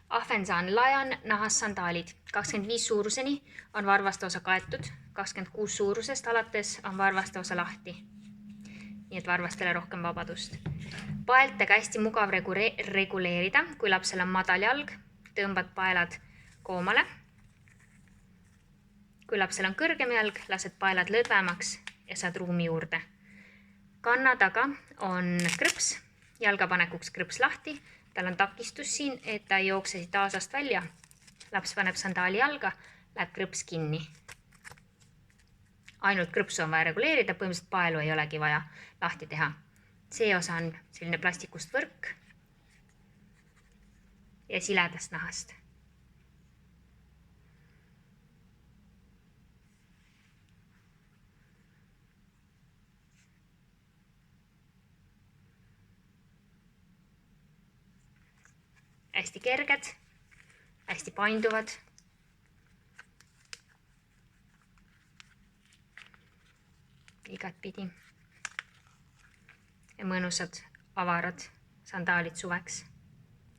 Ahvensaan lajan nahas sandaalid. 25 suuruseni on varvaste osa kaetud, 26 suurusest alates on varvaste osa lahti. Nii et varvastele rohkem vabadust. Paeltega hästi mugav reguleerida, kui lapsel on madal jalg, tõmbad paelad koomale. Kui lapsel on kõrgem jalg, lased paelad lõdvemaks ja saad ruumi juurde. Kanna taga on krõps, jalgapanekuks krõps lahti. Tal on takistus siin, et ta ei jookse siit aasast välja. Laps paneb sandaali jalga, läheb krõps kinni. Ainult krõpsu on vaja reguleerida, põhimõtteliselt paelu ei olegi vaja lahti teha. See osa on selline plastikust võrk ja siledast nahast. Hästi kerged, hästi painduvad. Igat pidi. Ja mõnusad avarad sandaalid suveks.